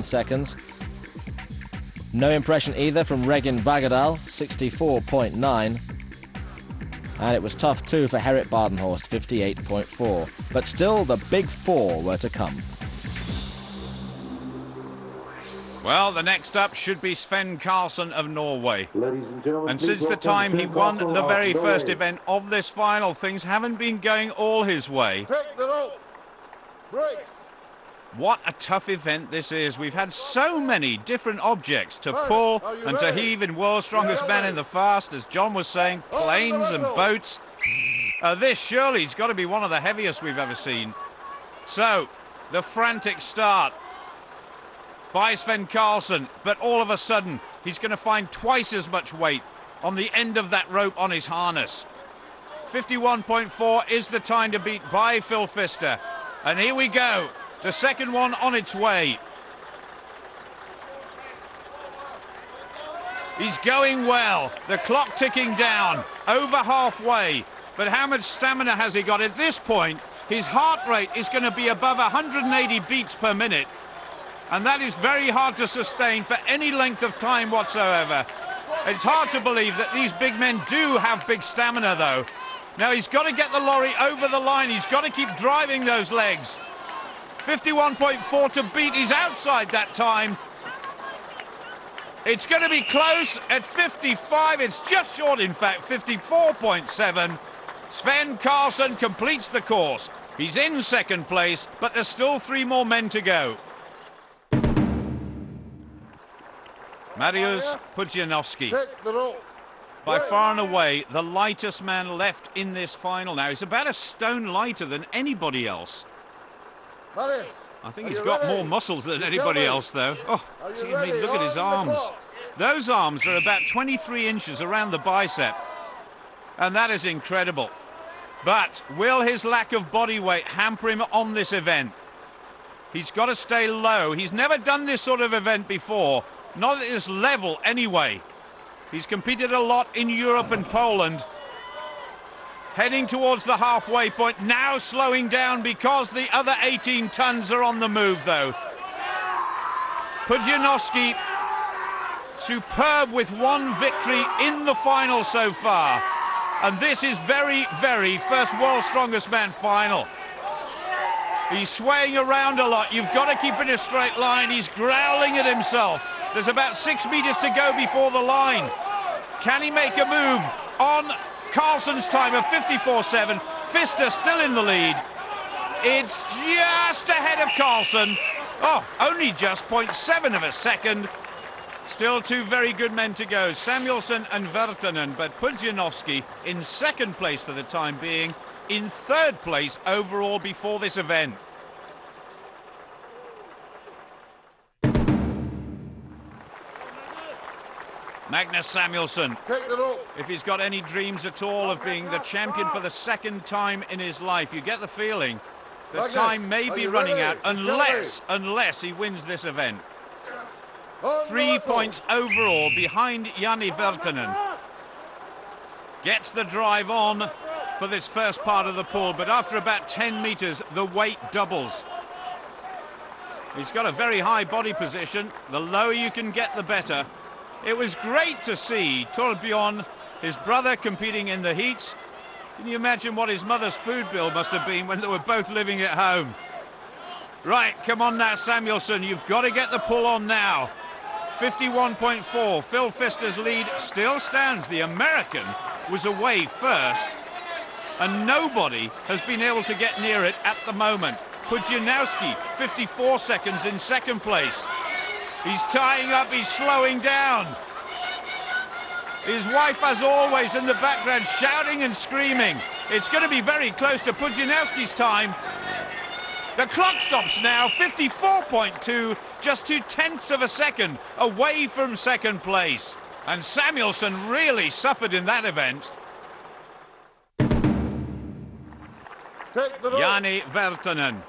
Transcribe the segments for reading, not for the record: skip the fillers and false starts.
seconds. No impression either from Regin Bagadal, 64.9. And it was tough too for Gerrit Badenhorst, 58.4. But still, the big four were to come. Well, the next up should be Sven Carlsen of Norway. And since the time he won the very first event of this final, things haven't been going all his way. Take the rope. Breaks. What a tough event this is. We've had so many different objects to pull and to heave in World's Strongest Man in the Fast, as John was saying, planes and boats. This surely has got to be one of the heaviest we've ever seen. So, the frantic start by Sven Carlsen, but all of a sudden he's going to find twice as much weight on the end of that rope on his harness. 51.4 is the time to beat by Phil Pfister. And here we go. The second one on its way. He's going well. The clock ticking down. Over halfway. But how much stamina has he got? At this point, his heart rate is going to be above 180 beats per minute. And that is very hard to sustain for any length of time whatsoever. It's hard to believe that these big men do have big stamina, though. Now, he's got to get the lorry over the line. He's got to keep driving those legs. 51.4 to beat. He's outside that time. It's going to be close at 55. It's just short, in fact, 54.7. Sven Carlsen completes the course. He's in second place, but there's still 3 more men to go. Mariusz Pudzianowski, by far and away the lightest man left in this final now. He's about a stone lighter than anybody else. I think he's got more muscles than anybody else, though. Oh, dear me, look at his arms. Those arms are about 23 inches around the bicep. And that is incredible. But will his lack of body weight hamper him on this event? He's got to stay low. He's never done this sort of event before. Not at this level, anyway. He's competed a lot in Europe and Poland. Heading towards the halfway point, now slowing down because the other 18 tons are on the move, though. Pudzianowski, superb with 1 victory in the final so far. And this is very, very first World's Strongest Man final. He's swaying around a lot. You've got to keep in a straight line. He's growling at himself. There's about 6 meters to go before the line. Can he make a move on Carlsen's time of 54.7? Pfister still in the lead. It's just ahead of Carlsen. Oh, only just 0.7 of a second. Still 2 very good men to go, Samuelsson and Virtanen, but Pudzianowski in second place for the time being, in third place overall before this event. Magnus Samuelsson, if he's got any dreams at all of being the champion for the second time in his life, you get the feeling that time may be running out unless he wins this event. 3 points overall behind Jani Virtanen. Gets the drive on for this first part of the pull, but after about 10 meters, the weight doubles. He's got a very high body position. The lower you can get, the better. It was great to see Torbjorn, his brother, competing in the heats. Can you imagine what his mother's food bill must have been when they were both living at home? Right, come on now, Samuelsson. You've got to get the pull on now. 51.4. Phil Pfister's lead still stands. The American was away first, and nobody has been able to get near it at the moment. Pudzianowski, 54 seconds in second place. He's tying up, he's slowing down. His wife, as always, in the background, shouting and screaming. It's going to be very close to Pudzianowski's time. The clock stops now, 54.2, just 0.2 of a second away from second place. And Samuelsson really suffered in that event. Jani Virtanen.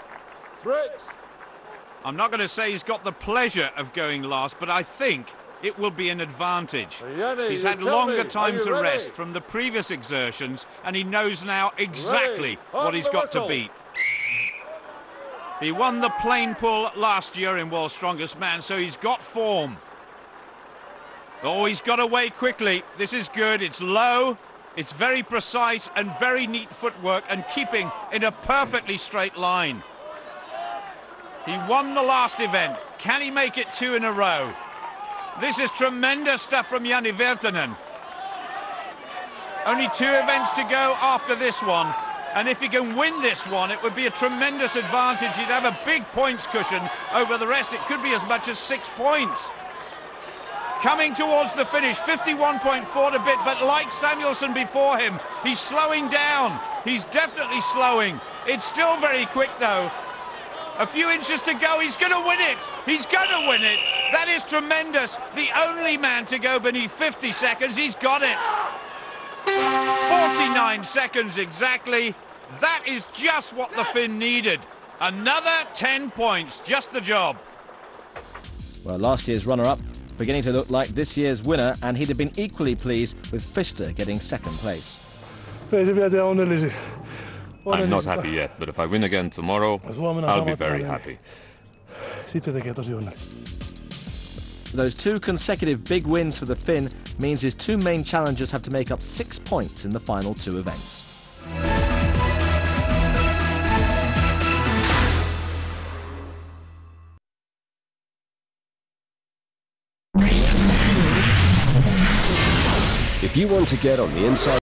Breaks. I'm not going to say he's got the pleasure of going last, but I think it will be an advantage. He's had longer time to rest from the previous exertions, and he knows now exactly what he's got to beat. He won the plane pull last year in World's Strongest Man, so he's got form. Oh, he's got away quickly. This is good. It's low, it's very precise and very neat footwork and keeping in a perfectly straight line. He won the last event. Can he make it 2 in a row? This is tremendous stuff from Janne Virtanen. Only 2 events to go after this one. And if he can win this one, it would be a tremendous advantage. He'd have a big points cushion over the rest. It could be as much as 6 points. Coming towards the finish, 51.4 to bit, but like Samuelsson before him, he's slowing down. He's definitely slowing. It's still very quick, though. A few inches to go. He's going to win it. He's going to win it. That is tremendous. The only man to go beneath 50 seconds. He's got it. 49 seconds exactly. That is just what the Finn needed. Another 10 points. Just the job. Well, last year's runner-up beginning to look like this year's winner, and he'd have been equally pleased with Pfister getting second place. I'm not happy yet, but if I win again tomorrow, I'll be very happy. Those 2 consecutive big wins for the Finn means his 2 main challengers have to make up 6 points in the final 2 events. If you want to get on the inside